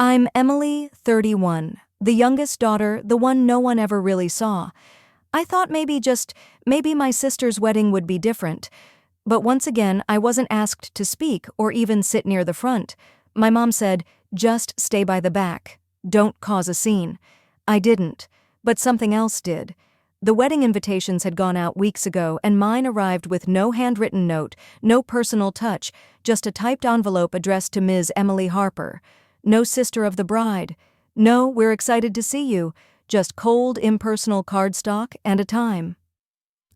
I'm Emily, 31, the youngest daughter, the one no one ever really saw. I thought maybe my sister's wedding would be different. But once again, I wasn't asked to speak or even sit near the front. My mom said, "Just stay by the back. Don't cause a scene." I didn't, but something else did. The wedding invitations had gone out weeks ago, and mine arrived with no handwritten note, no personal touch, just a typed envelope addressed to Ms. Emily Harper. No sister of the bride. No, we're excited to see you. Just cold, impersonal cardstock and a time.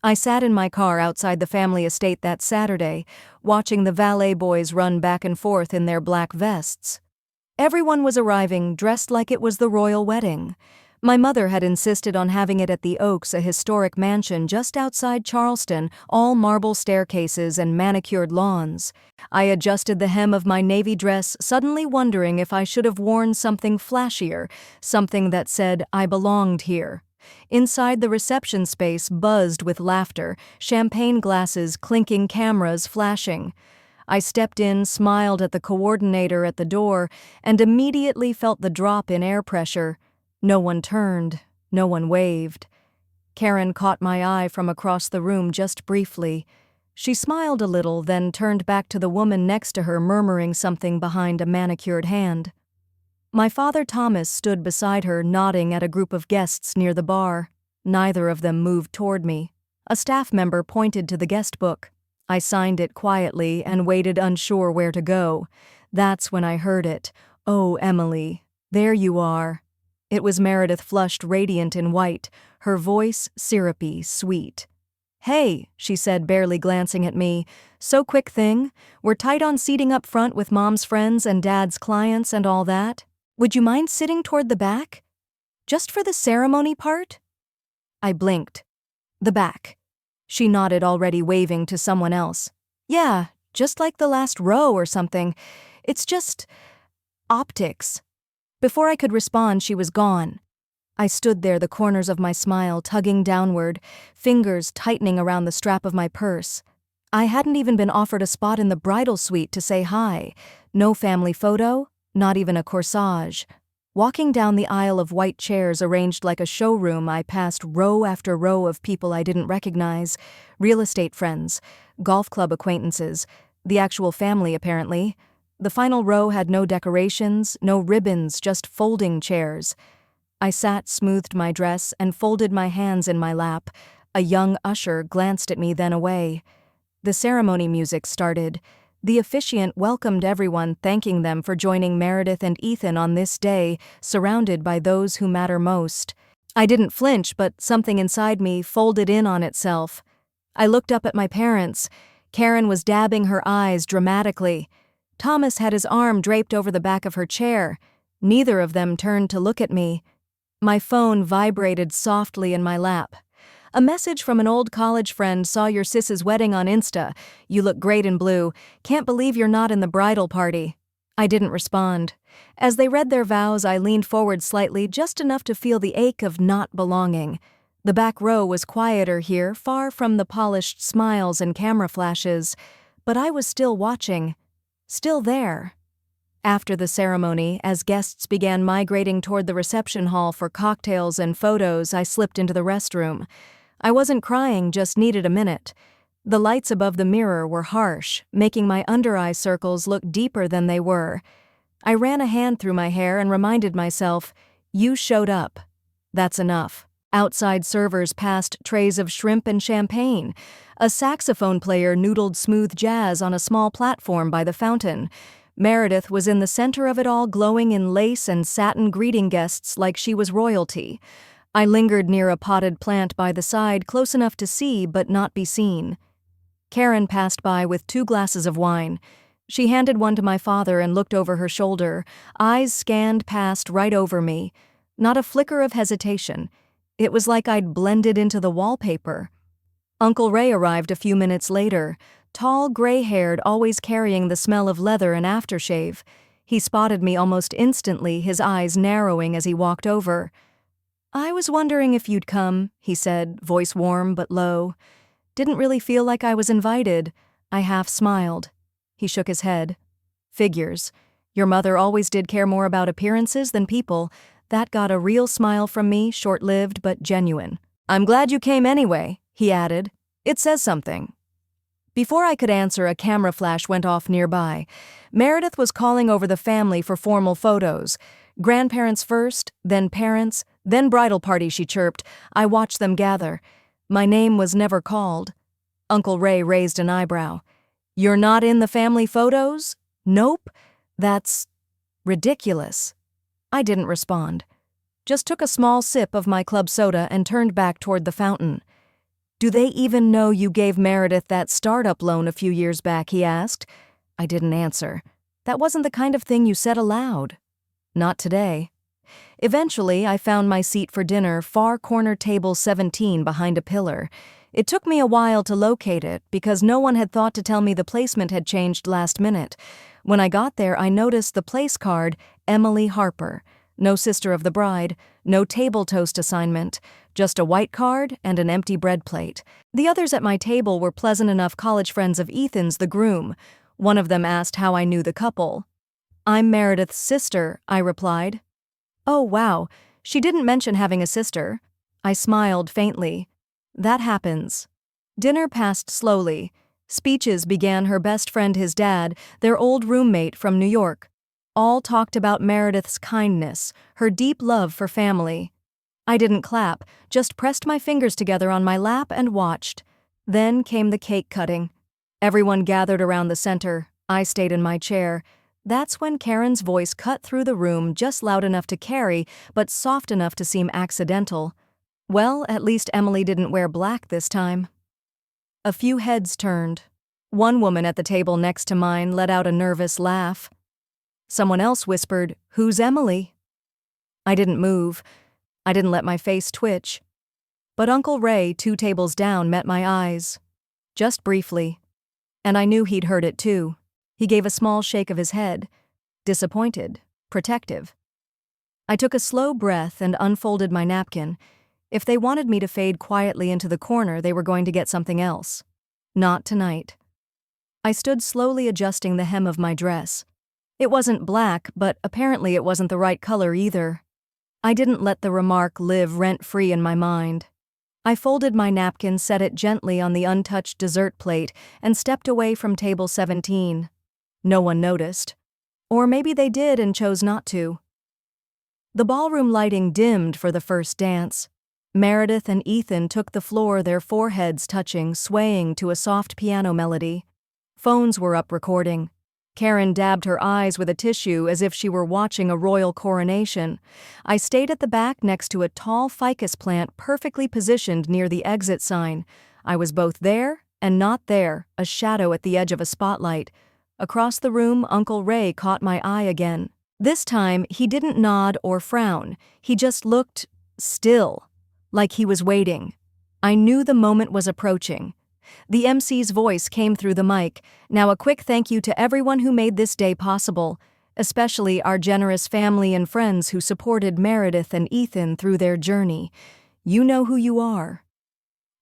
I sat in my car outside the family estate that Saturday, watching the valet boys run back and forth in their black vests. Everyone was arriving dressed like it was the royal wedding. My mother had insisted on having it at the Oaks, a historic mansion just outside Charleston, all marble staircases and manicured lawns. I adjusted the hem of my navy dress, suddenly wondering if I should have worn something flashier, something that said I belonged here. Inside, the reception space buzzed with laughter, champagne glasses clinking, cameras flashing. I stepped in, smiled at the coordinator at the door, and immediately felt the drop in air pressure. No one turned, no one waved. Karen caught my eye from across the room just briefly. She smiled a little, then turned back to the woman next to her, murmuring something behind a manicured hand. My father Thomas stood beside her, nodding at a group of guests near the bar. Neither of them moved toward me. A staff member pointed to the guest book. I signed it quietly and waited, unsure where to go. That's when I heard it. "Oh, Emily, there you are." It was Meredith, flushed, radiant in white, her voice syrupy, sweet. "Hey," she said, barely glancing at me. "So quick thing? We're tight on seating up front with Mom's friends and Dad's clients and all that. Would you mind sitting toward the back? Just for the ceremony part?" I blinked. "The back." She nodded, already waving to someone else. "Yeah, just like the last row or something. It's just optics." Before I could respond, she was gone. I stood there, the corners of my smile tugging downward, fingers tightening around the strap of my purse. I hadn't even been offered a spot in the bridal suite to say hi. No family photo, not even a corsage. Walking down the aisle of white chairs arranged like a showroom, I passed row after row of people I didn't recognize, real estate friends, golf club acquaintances, the actual family apparently. The final row had no decorations, no ribbons, just folding chairs. I sat, smoothed my dress, and folded my hands in my lap. A young usher glanced at me, then away. The ceremony music started. The officiant welcomed everyone, thanking them for joining Meredith and Ethan on this day, surrounded by those who matter most. I didn't flinch, but something inside me folded in on itself. I looked up at my parents. Karen was dabbing her eyes dramatically. Thomas had his arm draped over the back of her chair. Neither of them turned to look at me. My phone vibrated softly in my lap. A message from an old college friend: "Saw your sis's wedding on Insta. You look great in blue. Can't believe you're not in the bridal party." I didn't respond. As they read their vows, I leaned forward slightly, just enough to feel the ache of not belonging. The back row was quieter here, far from the polished smiles and camera flashes. But I was still watching. Still there. After the ceremony, as guests began migrating toward the reception hall for cocktails and photos, I slipped into the restroom. I wasn't crying, just needed a minute. The lights above the mirror were harsh, making my under-eye circles look deeper than they were. I ran a hand through my hair and reminded myself, "You showed up. That's enough." Outside, servers passed trays of shrimp and champagne. A saxophone player noodled smooth jazz on a small platform by the fountain. Meredith was in the center of it all, glowing in lace and satin, greeting guests like she was royalty. I lingered near a potted plant by the side, close enough to see but not be seen. Karen passed by with 2 glasses of wine. She handed one to my father and looked over her shoulder. Eyes scanned past, right over me. Not a flicker of hesitation. It was like I'd blended into the wallpaper. Uncle Ray arrived a few minutes later, tall, gray-haired, always carrying the smell of leather and aftershave. He spotted me almost instantly, his eyes narrowing as he walked over. "I was wondering if you'd come," he said, voice warm but low. "Didn't really feel like I was invited." I half smiled. He shook his head. "Figures. Your mother always did care more about appearances than people. That got a real smile from me, short-lived but genuine. I'm glad you came anyway, he added. It says something. Before I could answer, a camera flash went off nearby. Meredith was calling over the family for formal photos. Grandparents first, then parents, then bridal party, she chirped. I watched them gather. My name was never called. Uncle Ray raised an eyebrow. You're not in the family photos? Nope. That's ridiculous. I didn't respond. Just took a small sip of my club soda and turned back toward the fountain. Do they even know you gave Meredith that startup loan a few years back, he asked. I didn't answer. That wasn't the kind of thing you said aloud. Not today. Eventually, I found my seat for dinner, far corner table 17 behind a pillar. It took me a while to locate it because no one had thought to tell me the placement had changed last minute. When I got there, I noticed the place card, Emily Harper. No sister of the bride, no table toast assignment, just a white card and an empty bread plate. The others at my table were pleasant enough college friends of Ethan's, the groom. One of them asked how I knew the couple. I'm Meredith's sister, I replied. Oh, wow, she didn't mention having a sister. I smiled faintly. That happens. Dinner passed slowly. Speeches began her best friend, his dad, their old roommate from New York. All talked about Meredith's kindness, her deep love for family. I didn't clap, just pressed my fingers together on my lap and watched. Then came the cake cutting. Everyone gathered around the center. I stayed in my chair. That's when Karen's voice cut through the room, just loud enough to carry, but soft enough to seem accidental. Well, at least Emily didn't wear black this time. A few heads turned. One woman at the table next to mine let out a nervous laugh. Someone else whispered, "Who's Emily?" I didn't move. I didn't let my face twitch. But Uncle Ray, 2 tables down, met my eyes. Just briefly. And I knew he'd heard it too. He gave a small shake of his head. Disappointed. Protective. I took a slow breath and unfolded my napkin. If they wanted me to fade quietly into the corner, they were going to get something else. Not tonight. I stood slowly adjusting the hem of my dress. It wasn't black, but apparently it wasn't the right color either. I didn't let the remark live rent-free in my mind. I folded my napkin, set it gently on the untouched dessert plate, and stepped away from table 17. No one noticed. Or maybe they did and chose not to. The ballroom lighting dimmed for the first dance. Meredith and Ethan took the floor, their foreheads touching, swaying to a soft piano melody. Phones were up recording. Karen dabbed her eyes with a tissue as if she were watching a royal coronation. I stayed at the back next to a tall ficus plant perfectly positioned near the exit sign. I was both there and not there, a shadow at the edge of a spotlight. Across the room, Uncle Ray caught my eye again. This time, he didn't nod or frown. He just looked still, like he was waiting. I knew the moment was approaching. The MC's voice came through the mic. Now a quick thank you to everyone who made this day possible, especially our generous family and friends who supported Meredith and Ethan through their journey. You know who you are.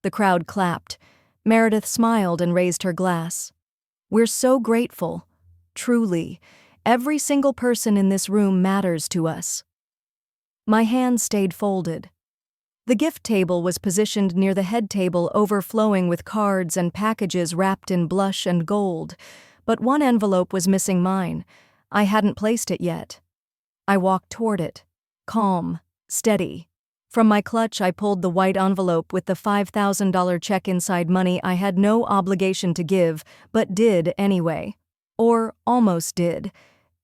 The crowd clapped. Meredith smiled and raised her glass. We're so grateful. Truly, every single person in this room matters to us. My hands stayed folded. The gift table was positioned near the head table, overflowing with cards and packages wrapped in blush and gold, but one envelope was missing mine. I hadn't placed it yet. I walked toward it, calm, steady. From my clutch, I pulled the white envelope with the $5,000 check inside, money I had no obligation to give, but did anyway. Or almost did.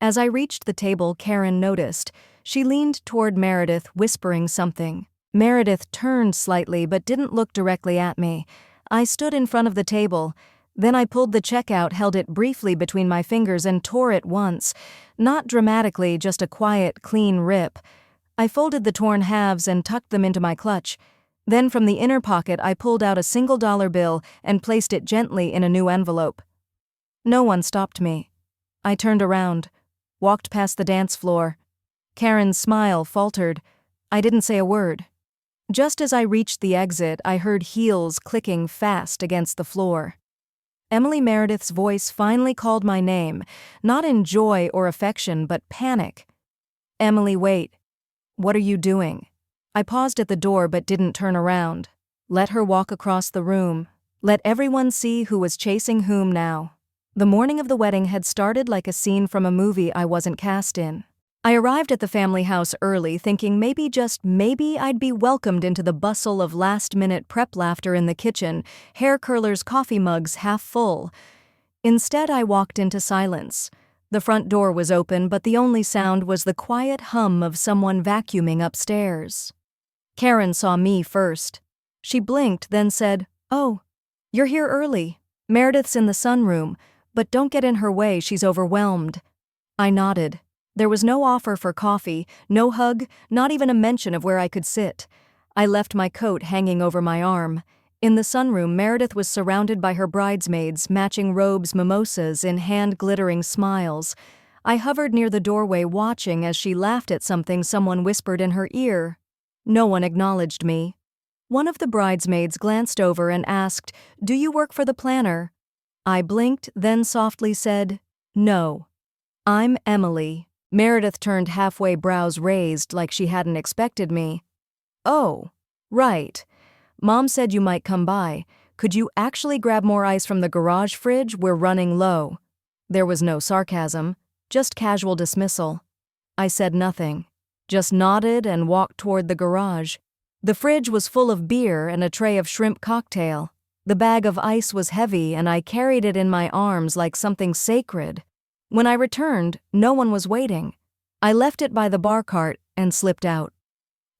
As I reached the table, Karen noticed. She leaned toward Meredith, whispering something. Meredith turned slightly but didn't look directly at me. I stood in front of the table. Then I pulled the check out, held it briefly between my fingers, and tore it once. Not dramatically, just a quiet, clean rip. I folded the torn halves and tucked them into my clutch. Then from the inner pocket I pulled out a single dollar bill and placed it gently in a new envelope. No one stopped me. I turned around, walked past the dance floor. Karen's smile faltered. I didn't say a word. Just as I reached the exit, I heard heels clicking fast against the floor. Emily Meredith's voice finally called my name, not in joy or affection, but panic. "Emily, wait. What are you doing?" I paused at the door but didn't turn around. Let her walk across the room. Let everyone see who was chasing whom now. The morning of the wedding had started like a scene from a movie I wasn't cast in. I arrived at the family house early, thinking maybe, just maybe, I'd be welcomed into the bustle of last-minute prep laughter in the kitchen, hair curlers, coffee mugs half full. Instead, I walked into silence. The front door was open, but the only sound was the quiet hum of someone vacuuming upstairs. Karen saw me first. She blinked, then said, "Oh, you're here early. Meredith's in the sunroom, but don't get in her way, she's overwhelmed." I nodded. There was no offer for coffee, no hug, not even a mention of where I could sit. I left my coat hanging over my arm. In the sunroom, Meredith was surrounded by her bridesmaids, matching robes, mimosas, in hand-glittering smiles. I hovered near the doorway, watching as she laughed at something someone whispered in her ear. No one acknowledged me. One of the bridesmaids glanced over and asked, "Do you work for the planner?" I blinked, then softly said, "No. I'm Emily." Meredith turned halfway, brows raised like she hadn't expected me. "Oh, right. Mom said you might come by. Could you actually grab more ice from the garage fridge? We're running low." There was no sarcasm, just casual dismissal. I said nothing, just nodded and walked toward the garage. The fridge was full of beer and a tray of shrimp cocktail. The bag of ice was heavy, and I carried it in my arms like something sacred. When I returned, no one was waiting. I left it by the bar cart and slipped out.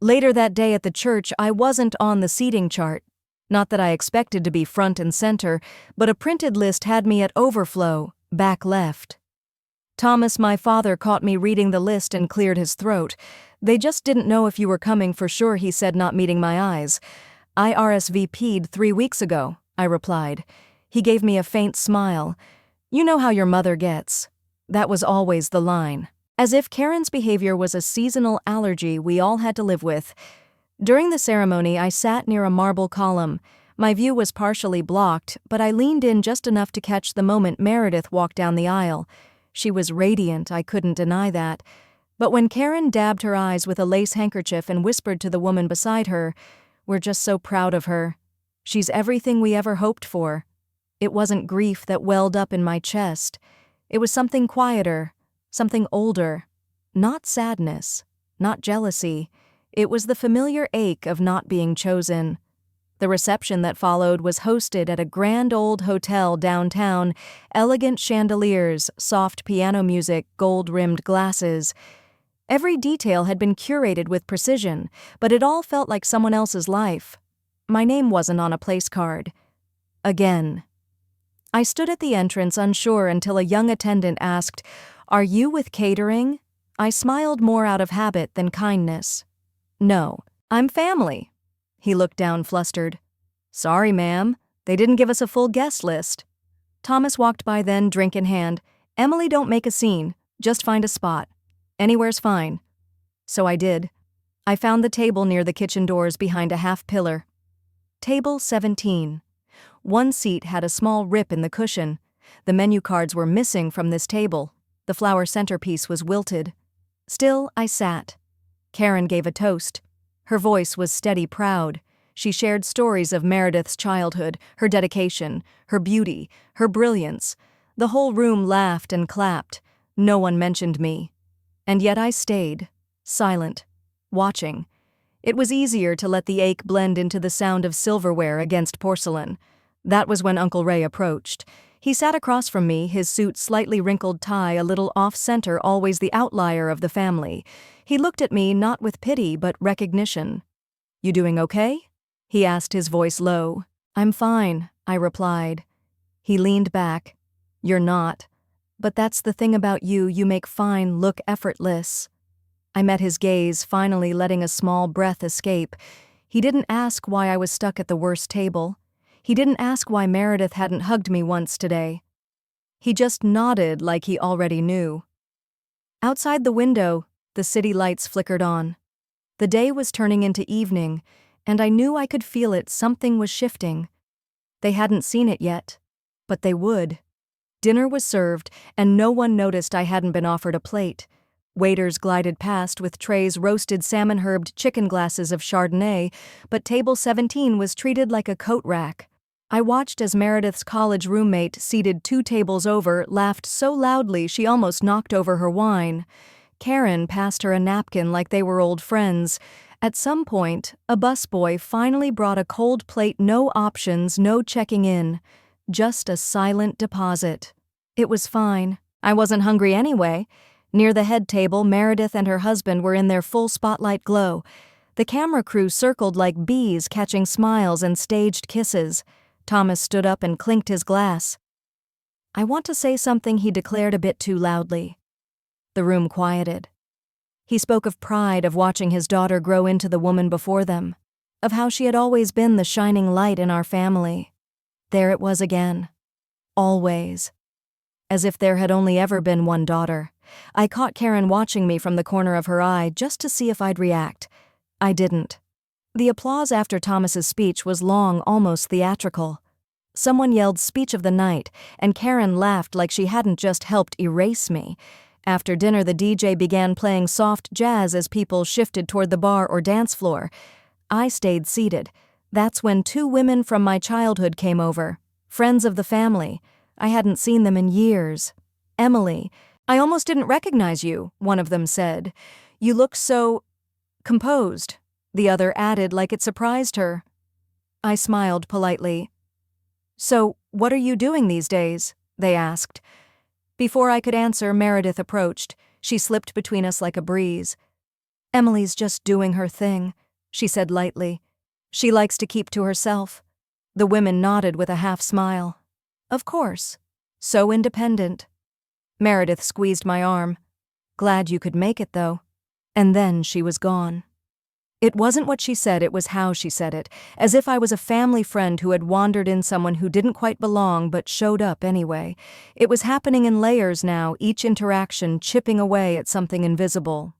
Later that day at the church, I wasn't on the seating chart. Not that I expected to be front and center, but a printed list had me at overflow, back left. Thomas, my father, caught me reading the list and cleared his throat. "They just didn't know if you were coming for sure," he said, not meeting my eyes. "I RSVP'd 3 weeks ago," I replied. He gave me a faint smile. "You know how your mother gets." That was always the line. As if Karen's behavior was a seasonal allergy we all had to live with. During the ceremony, I sat near a marble column. My view was partially blocked, but I leaned in just enough to catch the moment Meredith walked down the aisle. She was radiant, I couldn't deny that. But when Karen dabbed her eyes with a lace handkerchief and whispered to the woman beside her, "We're just so proud of her. She's everything we ever hoped for," it wasn't grief that welled up in my chest. It was something quieter, something older. Not sadness, not jealousy. It was the familiar ache of not being chosen. The reception that followed was hosted at a grand old hotel downtown, elegant chandeliers, soft piano music, gold-rimmed glasses. Every detail had been curated with precision, but it all felt like someone else's life. My name wasn't on a place card. Again. I stood at the entrance unsure until a young attendant asked, "Are you with catering?" I smiled more out of habit than kindness. "No, I'm family." He looked down, flustered. "Sorry, ma'am. They didn't give us a full guest list." Thomas walked by then, drink in hand. "Emily, don't make a scene. Just find a spot. Anywhere's fine." So I did. I found the table near the kitchen doors behind a half pillar. Table 17. One seat had a small rip in the cushion. The menu cards were missing from this table. The flower centerpiece was wilted. Still, I sat. Karen gave a toast. Her voice was steady, proud. She shared stories of Meredith's childhood, her dedication, her beauty, her brilliance. The whole room laughed and clapped. No one mentioned me. And yet I stayed, silent, watching. It was easier to let the ache blend into the sound of silverware against porcelain. That was when Uncle Ray approached. He sat across from me, his suit slightly wrinkled, tie a little off-center, always the outlier of the family. He looked at me not with pity but recognition. "You doing okay?" he asked, his voice low. "I'm fine," I replied. He leaned back. "You're not. But that's the thing about you, you make fine look effortless." I met his gaze, finally letting a small breath escape. He didn't ask why I was stuck at the worst table. He didn't ask why Meredith hadn't hugged me once today. He just nodded like he already knew. Outside the window, the city lights flickered on. The day was turning into evening, and I knew I could feel it, something was shifting. They hadn't seen it yet. But they would. Dinner was served, and no one noticed I hadn't been offered a plate. Waiters glided past with trays roasted salmon-herbed chicken glasses of Chardonnay, but table 17 was treated like a coat rack. I watched as Meredith's college roommate, seated 2 tables over, laughed so loudly she almost knocked over her wine. Karen passed her a napkin like they were old friends. At some point, a busboy finally brought a cold plate, no options, no checking in. Just a silent deposit. It was fine. I wasn't hungry anyway. Near the head table, Meredith and her husband were in their full spotlight glow. The camera crew circled like bees, catching smiles and staged kisses. Thomas stood up and clinked his glass. "I want to say something," he declared a bit too loudly. The room quieted. He spoke of pride of watching his daughter grow into the woman before them, of how she had always been the shining light in our family. There it was again. Always. As if there had only ever been one daughter. I caught Karen watching me from the corner of her eye just to see if I'd react. I didn't. The applause after Thomas's speech was long, almost theatrical. Someone yelled "Speech of the Night," and Karen laughed like she hadn't just helped erase me. After dinner, the DJ began playing soft jazz as people shifted toward the bar or dance floor. I stayed seated. That's when 2 women from my childhood came over. Friends of the family. I hadn't seen them in years. "Emily, I almost didn't recognize you," one of them said. "You look so composed," the other added like it surprised her. I smiled politely. "So, what are you doing these days?" they asked. Before I could answer, Meredith approached. She slipped between us like a breeze. "Emily's just doing her thing," she said lightly. "She likes to keep to herself." The women nodded with a half smile. "Of course. So independent." Meredith squeezed my arm. "Glad you could make it, though." And then she was gone. It wasn't what she said, it was how she said it, as if I was a family friend who had wandered in someone who didn't quite belong but showed up anyway. It was happening in layers now, each interaction chipping away at something invisible.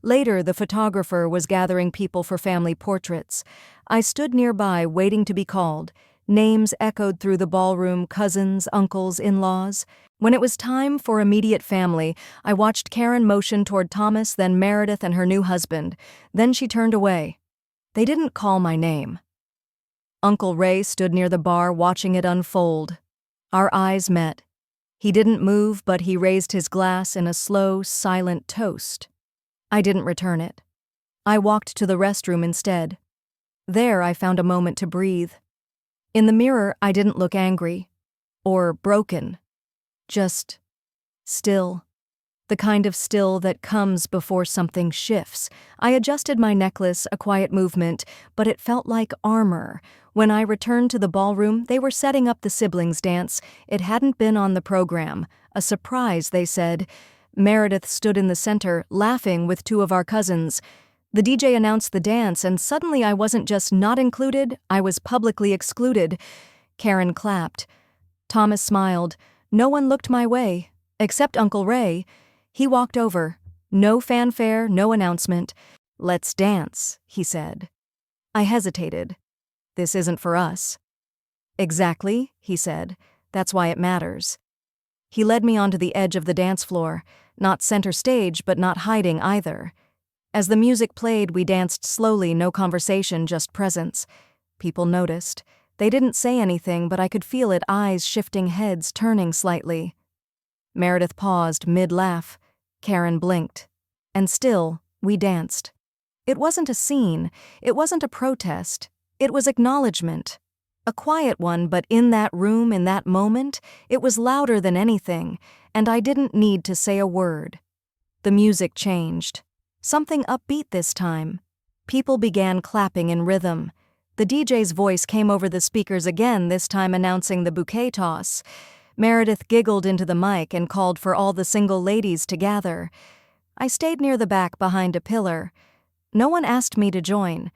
Later, the photographer was gathering people for family portraits. I stood nearby, waiting to be called. Names echoed through the ballroom: cousins, uncles, in-laws. When it was time for immediate family, I watched Karen motion toward Thomas, then Meredith and her new husband. Then she turned away. They didn't call my name. Uncle Ray stood near the bar, watching it unfold. Our eyes met. He didn't move, but he raised his glass in a slow, silent toast. I didn't return it. I walked to the restroom instead. There I found a moment to breathe. In the mirror, I didn't look angry or broken, just still. The kind of still that comes before something shifts. I adjusted my necklace, a quiet movement, but it felt like armor. When I returned to the ballroom, they were setting up the siblings' dance. It hadn't been on the program. A surprise, they said. Meredith stood in the center, laughing with 2 of our cousins. The DJ announced the dance, and suddenly I wasn't just not included, I was publicly excluded. Karen clapped. Thomas smiled. No one looked my way, except Uncle Ray. He walked over. No fanfare, no announcement. "Let's dance," he said. I hesitated. "This isn't for us." "Exactly," he said. "That's why it matters." He led me onto the edge of the dance floor, not center stage, but not hiding either. As the music played, we danced slowly, no conversation, just presence. People noticed. They didn't say anything, but I could feel it, eyes shifting, heads turning slightly. Meredith paused, mid-laugh. Karen blinked. And still, we danced. It wasn't a scene. It wasn't a protest. It was acknowledgement. A quiet one, but in that room, in that moment, it was louder than anything, and I didn't need to say a word. The music changed. Something upbeat this time. People began clapping in rhythm. The DJ's voice came over the speakers again, this time announcing the bouquet toss. Meredith giggled into the mic and called for all the single ladies to gather. I stayed near the back behind a pillar. No one asked me to join.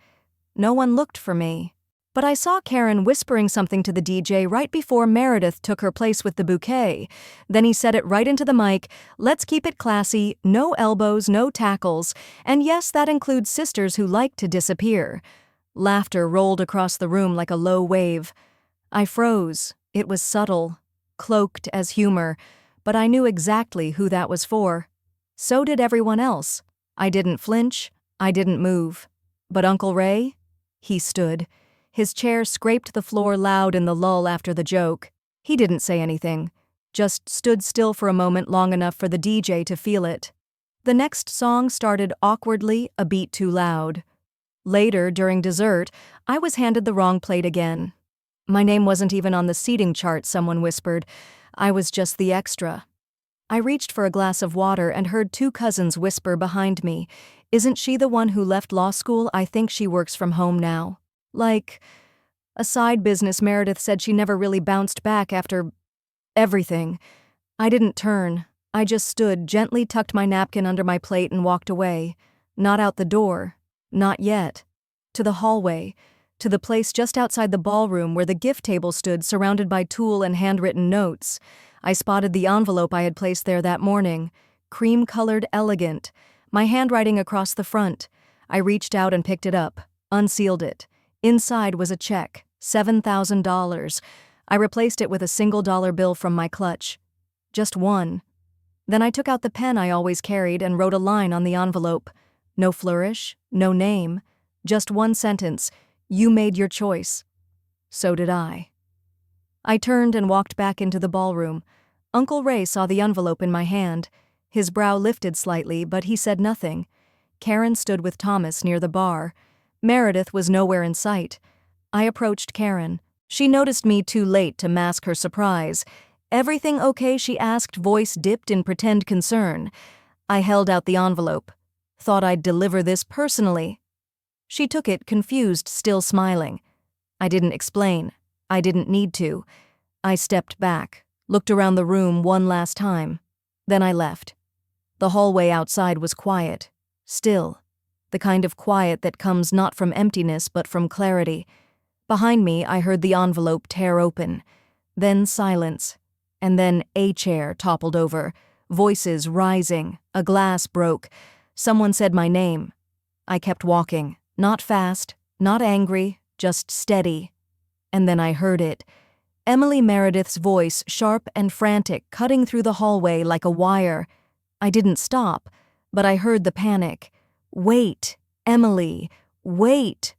No one looked for me. But I saw Karen whispering something to the DJ right before Meredith took her place with the bouquet. Then he said it right into the mic: "Let's keep it classy, no elbows, no tackles, and yes, that includes sisters who like to disappear." Laughter rolled across the room like a low wave. I froze. It was subtle. cloaked as humor, but I knew exactly who that was for. So did everyone else. I didn't flinch, I didn't move. But Uncle Ray? He stood. His chair scraped the floor loud in the lull after the joke. He didn't say anything, just stood still for a moment long enough for the DJ to feel it. The next song started awkwardly, a beat too loud. Later, during dessert, I was handed the wrong plate again. My name wasn't even on the seating chart, someone whispered. I was just the extra. I reached for a glass of water and heard two cousins whisper behind me, "Isn't she the one who left law school? I think she works from home now." Like a side business. Meredith said she never really bounced back after everything. I didn't turn. I just stood, gently tucked my napkin under my plate and walked away. Not out the door. Not yet. To the hallway. To the place just outside the ballroom where the gift table stood, surrounded by tulle and handwritten notes. I spotted the envelope I had placed there that morning. Cream-colored, elegant. My handwriting across the front. I reached out and picked it up. Unsealed it. Inside was a check. $7,000. I replaced it with a single dollar bill from my clutch. Just one. Then I took out the pen I always carried and wrote a line on the envelope. No flourish, no name. Just one sentence. You made your choice. So did I. I turned and walked back into the ballroom. Uncle Ray saw the envelope in my hand. His brow lifted slightly, but he said nothing. Karen stood with Thomas near the bar. Meredith was nowhere in sight. I approached Karen. She noticed me too late to mask her surprise. "Everything okay?" she asked, voice dipped in pretend concern. I held out the envelope. "Thought I'd deliver this personally." She took it, confused, still smiling. I didn't explain. I didn't need to. I stepped back, looked around the room one last time. Then I left. The hallway outside was quiet. Still. The kind of quiet that comes not from emptiness but from clarity. Behind me, I heard the envelope tear open. Then silence. And then a chair toppled over. Voices rising. A glass broke. Someone said my name. I kept walking. Not fast, not angry, just steady. And then I heard it. Emily Meredith's voice, sharp and frantic, cutting through the hallway like a wire. I didn't stop, but I heard the panic. "Wait, Emily, wait."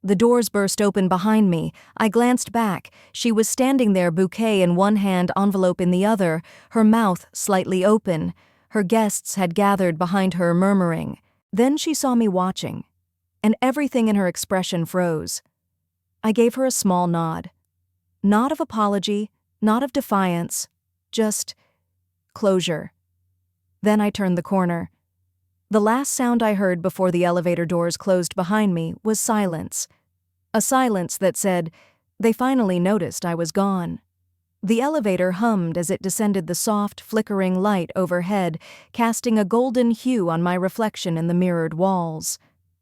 The doors burst open behind me. I glanced back. She was standing there, bouquet in one hand, envelope in the other, her mouth slightly open. Her guests had gathered behind her, murmuring. Then she saw me watching, and everything in her expression froze. I gave her a small nod. Not of apology, not of defiance, just closure. Then I turned the corner. The last sound I heard before the elevator doors closed behind me was silence. A silence that said, they finally noticed I was gone. The elevator hummed as it descended, the soft, flickering light overhead, casting a golden hue on my reflection in the mirrored walls.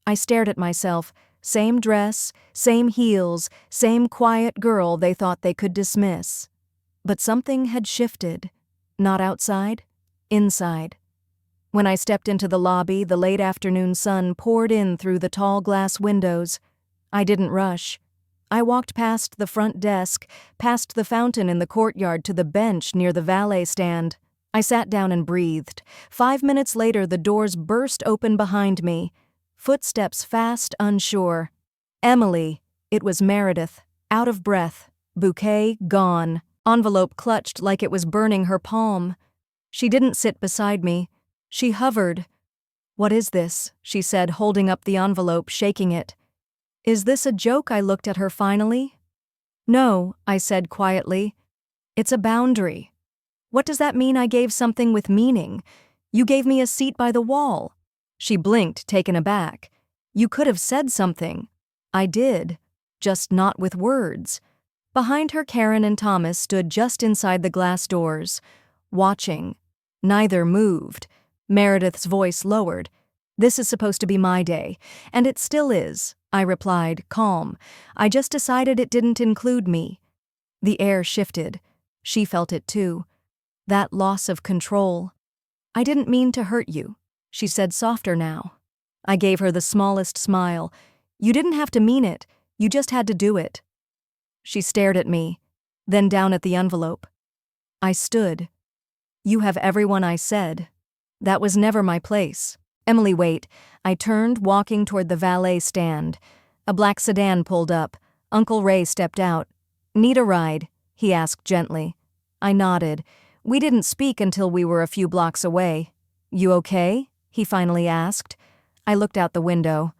I stared at myself, same dress, same heels, same quiet girl they thought they could dismiss. But something had shifted. Not outside, inside. When I stepped into the lobby, the late afternoon sun poured in through the tall glass windows. I didn't rush. I walked past the front desk, past the fountain in the courtyard to the bench near the valet stand. I sat down and breathed. 5 minutes later, the doors burst open behind me. Footsteps fast, unsure. Emily. It was Meredith. Out of breath. Bouquet gone. Envelope clutched like it was burning her palm. She didn't sit beside me. She hovered. "What is this?" she said, holding up the envelope, shaking it. "Is this a joke?" I looked at her finally. "No," I said quietly. "It's a boundary." "What does that mean? I gave something with meaning. You gave me a seat by the wall." She blinked, taken aback. "You could have said something." "I did. Just not with words." Behind her, Karen and Thomas stood just inside the glass doors, watching. Neither moved. Meredith's voice lowered. "This is supposed to be my day, and it still is," I replied, calm. "I just decided it didn't include me." The air shifted. She felt it too. That loss of control. "I didn't mean to hurt you," she said, softer now. I gave her the smallest smile. "You didn't have to mean it. You just had to do it." She stared at me, then down at the envelope. I stood. You have everyone I said. That was never my place. Emily, wait. I turned, walking toward the valet stand. A black sedan pulled up. Uncle Ray stepped out. Need a ride? He asked gently. I nodded. We didn't speak until we were a few blocks away. You okay? He finally asked. I looked out the window.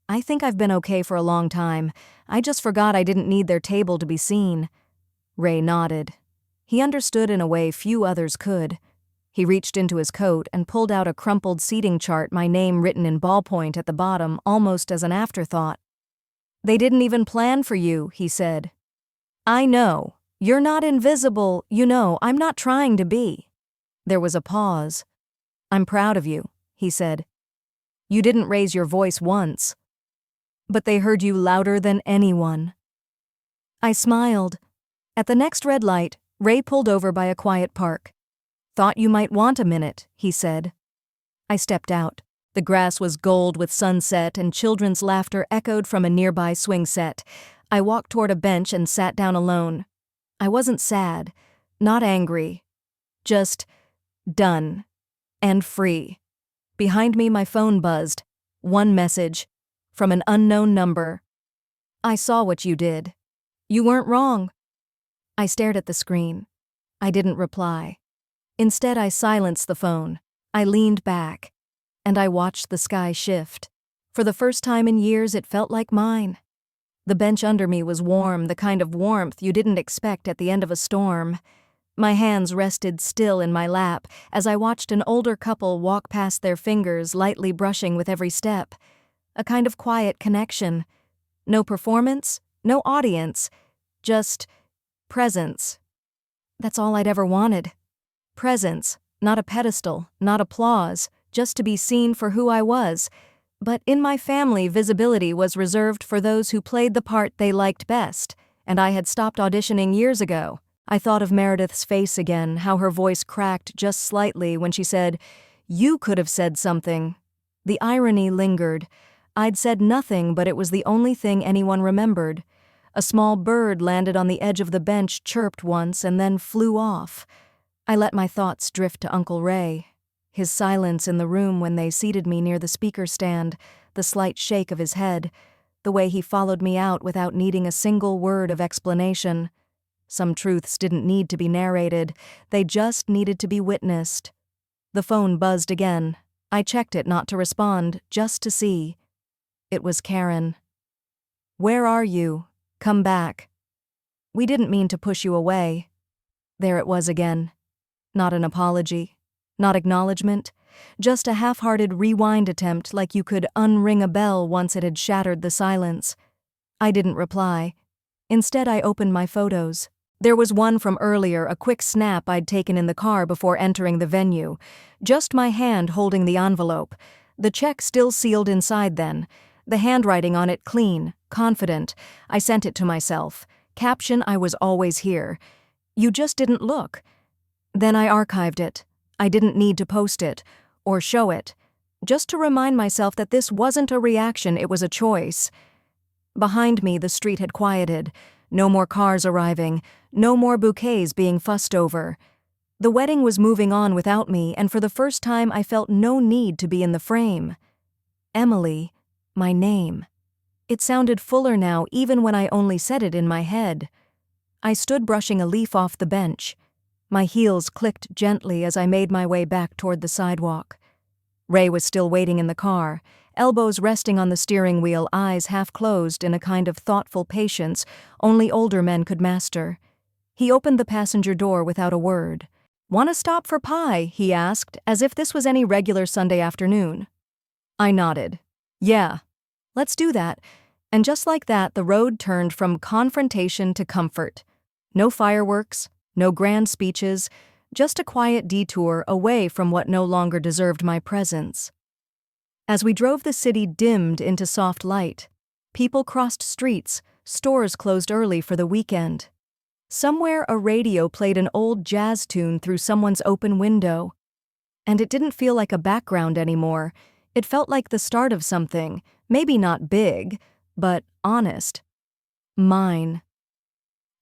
I think I've been okay for a long time. I just forgot I didn't need their table to be seen. Ray nodded. He understood in a way few others could. He reached into his coat and pulled out a crumpled seating chart, my name written in ballpoint at the bottom, almost as an afterthought. They didn't even plan for you, he said. I know. You're not invisible, you know, I'm not trying to be. There was a pause. I'm proud of you, he said. You didn't raise your voice once. But they heard you louder than anyone. I smiled. At the next red light, Ray pulled over by a quiet park. Thought you might want a minute, he said. I stepped out. The grass was gold with sunset and children's laughter echoed from a nearby swing set. I walked toward a bench and sat down alone. I wasn't sad, not angry, just done and free. Behind me, my phone buzzed. One message from an unknown number. I saw what you did. You weren't wrong. I stared at the screen. I didn't reply. Instead, I silenced the phone. I leaned back, and I watched the sky shift. For the first time in years, it felt like mine. The bench under me was warm, the kind of warmth you didn't expect at the end of a storm. My hands rested still in my lap as I watched an older couple walk past, their fingers lightly brushing with every step. A kind of quiet connection. No performance, no audience, just presence. That's all I'd ever wanted. Presence, not a pedestal, not applause, just to be seen for who I was. But in my family, visibility was reserved for those who played the part they liked best, and I had stopped auditioning years ago. I thought of Meredith's face again, how her voice cracked just slightly when she said, "You could have said something." The irony lingered. I'd said nothing, but it was the only thing anyone remembered. A small bird landed on the edge of the bench, chirped once, and then flew off. I let my thoughts drift to Uncle Ray. His silence in the room when they seated me near the speaker stand, the slight shake of his head, the way he followed me out without needing a single word of explanation. Some truths didn't need to be narrated, they just needed to be witnessed. The phone buzzed again. I checked it not to respond, just to see. It was Karen. "Where are you? Come back. We didn't mean to push you away." There it was again. Not an apology, not acknowledgement, just a half-hearted rewind attempt like you could unring a bell once it had shattered the silence. I didn't reply. Instead, I opened my photos. There was one from earlier, a quick snap I'd taken in the car before entering the venue. Just my hand holding the envelope. The check still sealed inside then. The handwriting on it clean, confident. I sent it to myself. Caption, "I was always here. You just didn't look." Then I archived it. I didn't need to post it, or show it. Just to remind myself that this wasn't a reaction, it was a choice. Behind me, the street had quieted. No more cars arriving, no more bouquets being fussed over. The wedding was moving on without me, and for the first time I felt no need to be in the frame. Emily, my name. It sounded fuller now, even when I only said it in my head. I stood brushing a leaf off the bench. My heels clicked gently as I made my way back toward the sidewalk. Ray was still waiting in the car, elbows resting on the steering wheel, eyes half closed in a kind of thoughtful patience only older men could master. He opened the passenger door without a word. "Want to stop for pie?" he asked, as if this was any regular Sunday afternoon. I nodded. "Yeah, let's do that." And just like that, the road turned from confrontation to comfort. No fireworks, no grand speeches, just a quiet detour away from what no longer deserved my presence. As we drove, the city dimmed into soft light. People crossed streets, stores closed early for the weekend. Somewhere a radio played an old jazz tune through someone's open window. And it didn't feel like a background anymore. It felt like the start of something, maybe not big, but honest. Mine.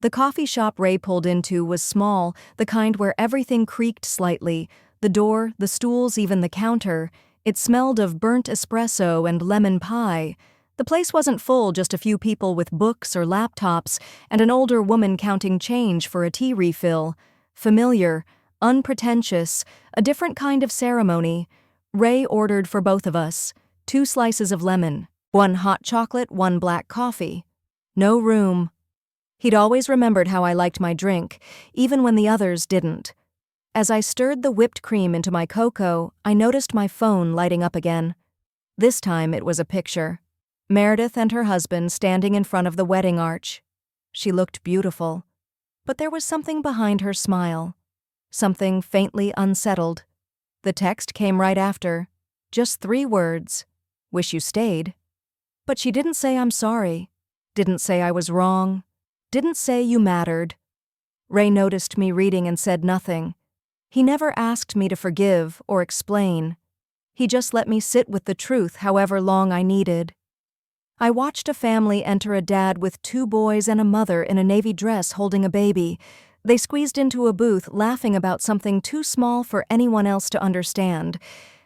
The coffee shop Ray pulled into was small, the kind where everything creaked slightly. The door, the stools, even the counter. It smelled of burnt espresso and lemon pie. The place wasn't full, just a few people with books or laptops, and an older woman counting change for a tea refill. Familiar, unpretentious, a different kind of ceremony. Ray ordered for both of us 2 slices of lemon, 1 hot chocolate, 1 black coffee. No room. He'd always remembered how I liked my drink, even when the others didn't. As I stirred the whipped cream into my cocoa, I noticed my phone lighting up again. This time it was a picture. Meredith and her husband standing in front of the wedding arch. She looked beautiful. But there was something behind her smile. Something faintly unsettled. The text came right after. Just 3 words. Wish you stayed. But she didn't say I'm sorry. Didn't say I was wrong. Didn't say you mattered. Ray noticed me reading and said nothing. He never asked me to forgive or explain. He just let me sit with the truth however long I needed. I watched a family enter, a dad with 2 boys and a mother in a navy dress holding a baby. They squeezed into a booth laughing about something too small for anyone else to understand.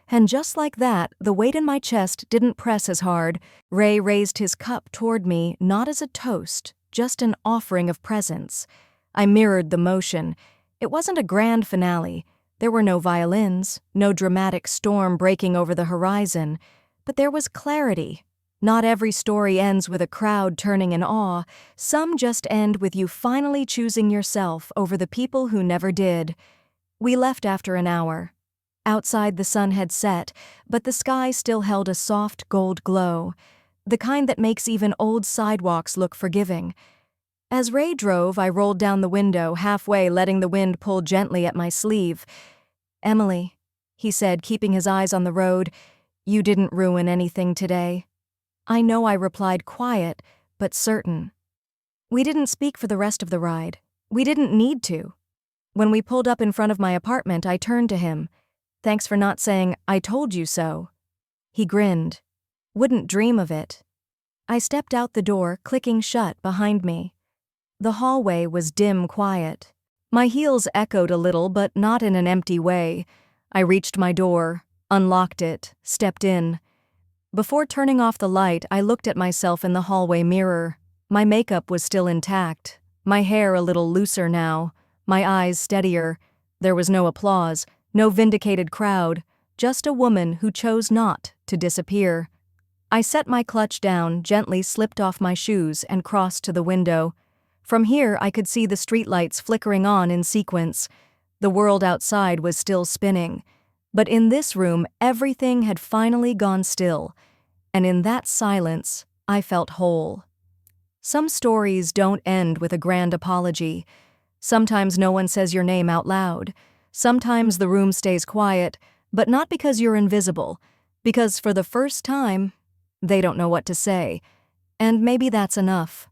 And just like that, the weight in my chest didn't press as hard. Ray raised his cup toward me, not as a toast, just an offering of presents. I mirrored the motion. It wasn't a grand finale. There were no violins, no dramatic storm breaking over the horizon. But there was clarity. Not every story ends with a crowd turning in awe. Some just end with you finally choosing yourself over the people who never did. We left after an hour. Outside the sun had set, but the sky still held a soft gold glow, the kind that makes even old sidewalks look forgiving. As Ray drove, I rolled down the window, halfway letting the wind pull gently at my sleeve. "Emily," he said, keeping his eyes on the road, "you didn't ruin anything today." I know I replied, quiet, but certain. We didn't speak for the rest of the ride. We didn't need to. When we pulled up in front of my apartment, I turned to him. "Thanks for not saying, 'I told you so.'" He grinned. "Wouldn't dream of it." I stepped out the door, clicking shut behind me. The hallway was dim quiet. My heels echoed a little, but not in an empty way. I reached my door, unlocked it, stepped in. Before turning off the light, I looked at myself in the hallway mirror. My makeup was still intact, my hair a little looser now, my eyes steadier. There was no applause, no vindicated crowd, just a woman who chose not to disappear. I set my clutch down, gently slipped off my shoes, and crossed to the window. From here, I could see the streetlights flickering on in sequence. The world outside was still spinning. But in this room, everything had finally gone still. And in that silence, I felt whole. Some stories don't end with a grand apology. Sometimes no one says your name out loud. Sometimes the room stays quiet, but not because you're invisible, because for the first time, they don't know what to say. And maybe that's enough.